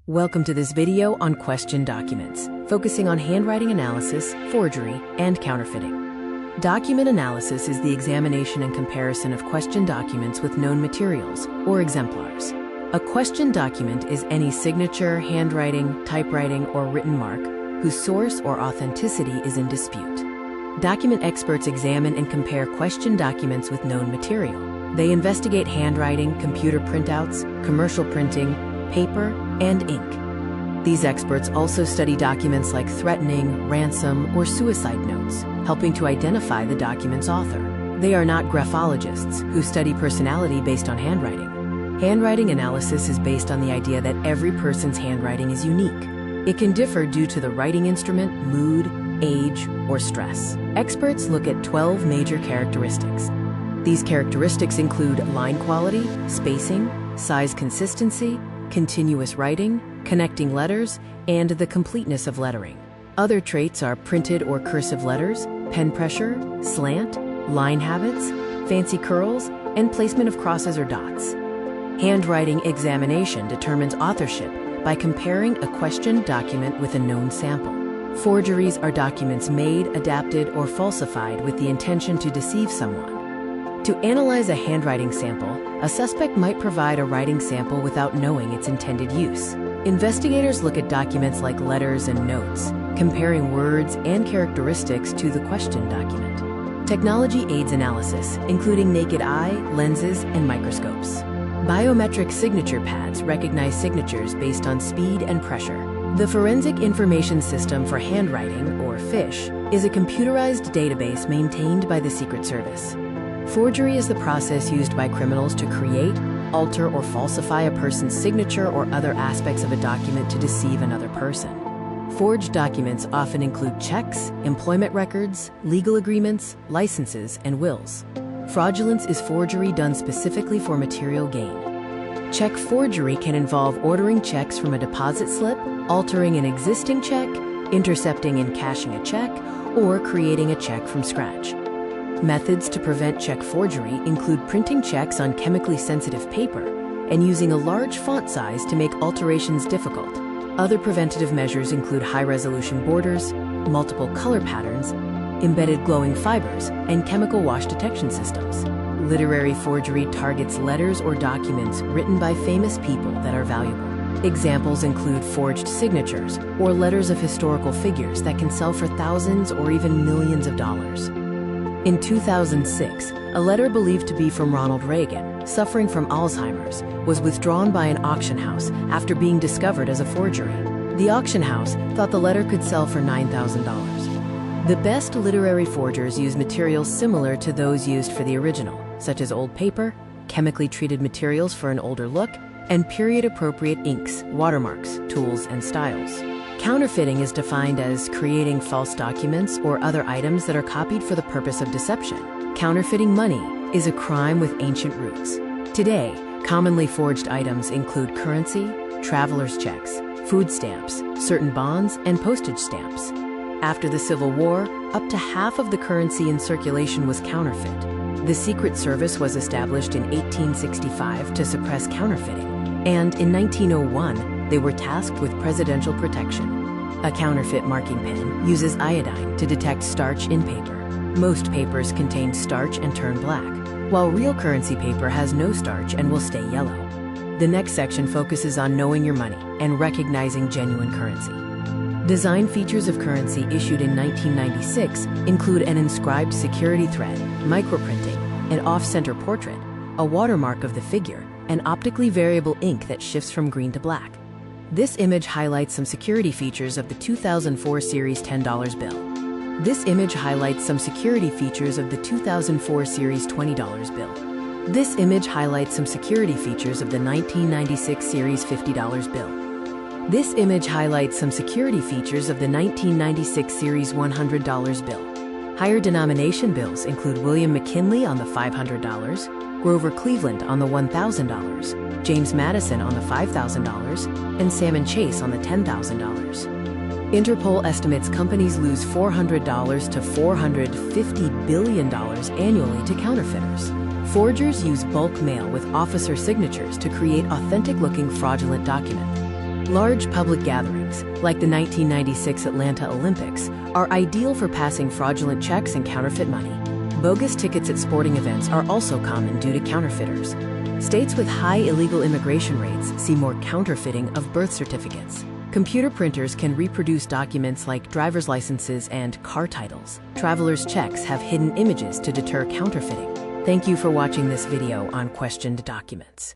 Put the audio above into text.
Welcome to this video on question documents, focusing on handwriting analysis, forgery, and counterfeiting. Document analysis is the examination and comparison of question documents with known materials, or exemplars. A question document is any signature, handwriting, typewriting, or written mark whose source or authenticity is in dispute. Document experts examine and compare question documents with known material. They investigate handwriting, computer printouts, commercial printing, paper, and ink. These experts also study documents like threatening, ransom, or suicide notes, helping to identify the document's author. They are not graphologists who study personality based on handwriting. Handwriting analysis is based on the idea that every person's handwriting is unique. It can differ due to the writing instrument, mood, age, or stress. Experts look at 12 major characteristics. These characteristics include line quality, spacing, size consistency, continuous writing, connecting letters, and the completeness of lettering. Other traits are printed or cursive letters, pen pressure, slant, line habits, fancy curls, and placement of crosses or dots. Handwriting examination determines authorship by comparing a question document with a known sample. Forgeries are documents made, adapted, or falsified with the intention to deceive someone. To analyze a handwriting sample, a suspect might provide a writing sample without knowing its intended use. Investigators look at documents like letters and notes, comparing words and characteristics to the question document. Technology aids analysis, including naked eye, lenses, and microscopes. Biometric signature pads recognize signatures based on speed and pressure. The Forensic Information System for Handwriting, or FISH, is a computerized database maintained by the Secret Service. Forgery is the process used by criminals to create, alter, or falsify a person's signature or other aspects of a document to deceive another person. Forged documents often include checks, employment records, legal agreements, licenses, and wills. Fraudulence is forgery done specifically for material gain. Check forgery can involve ordering checks from a deposit slip, altering an existing check, intercepting and cashing a check, or creating a check from scratch. Methods to prevent check forgery include printing checks on chemically sensitive paper and using a large font size to make alterations difficult. Other preventative measures include high-resolution borders, multiple color patterns, embedded glowing fibers, and chemical wash detection systems. Literary forgery targets letters or documents written by famous people that are valuable. Examples include forged signatures or letters of historical figures that can sell for thousands or even millions of dollars. In 2006, a letter believed to be from Ronald Reagan, suffering from Alzheimer's, was withdrawn by an auction house after being discovered as a forgery. The auction house thought the letter could sell for $9,000. The best literary forgers use materials similar to those used for the original, such as old paper, chemically treated materials for an older look, and period-appropriate inks, watermarks, tools, and styles. Counterfeiting is defined as creating false documents or other items that are copied for the purpose of deception. Counterfeiting money is a crime with ancient roots. Today, commonly forged items include currency, traveler's checks, food stamps, certain bonds, and postage stamps. After the Civil War, up to half of the currency in circulation was counterfeit. The Secret Service was established in 1865 to suppress counterfeiting, and in 1901, they were tasked with presidential protection. A counterfeit marking pen uses iodine to detect starch in paper. Most papers contain starch and turn black, while real currency paper has no starch and will stay yellow. The next section focuses on knowing your money and recognizing genuine currency. Design features of currency issued in 1996 include an inscribed security thread, microprinting, an off-center portrait, a watermark of the figure, and optically variable ink that shifts from green to black. This image highlights some security features of the 2004 Series $10 bill. This image highlights some security features of the 2004 Series $20 bill. This image highlights some security features of the 1996 Series $50 bill. This image highlights some security features of the 1996 Series $100 bill. Higher denomination bills include William McKinley on the $500, Grover Cleveland on the $1,000, James Madison on the $5,000, and Salmon Chase on the $10,000. Interpol estimates companies lose $400 to $450 billion annually to counterfeiters. Forgers use bulk mail with officer signatures to create authentic-looking fraudulent documents. Large public gatherings, like the 1996 Atlanta Olympics, are ideal for passing fraudulent checks and counterfeit money. Bogus tickets at sporting events are also common due to counterfeiters. States with high illegal immigration rates see more counterfeiting of birth certificates. Computer printers can reproduce documents like driver's licenses and car titles. Travelers' checks have hidden images to deter counterfeiting. Thank you for watching this video on questioned documents.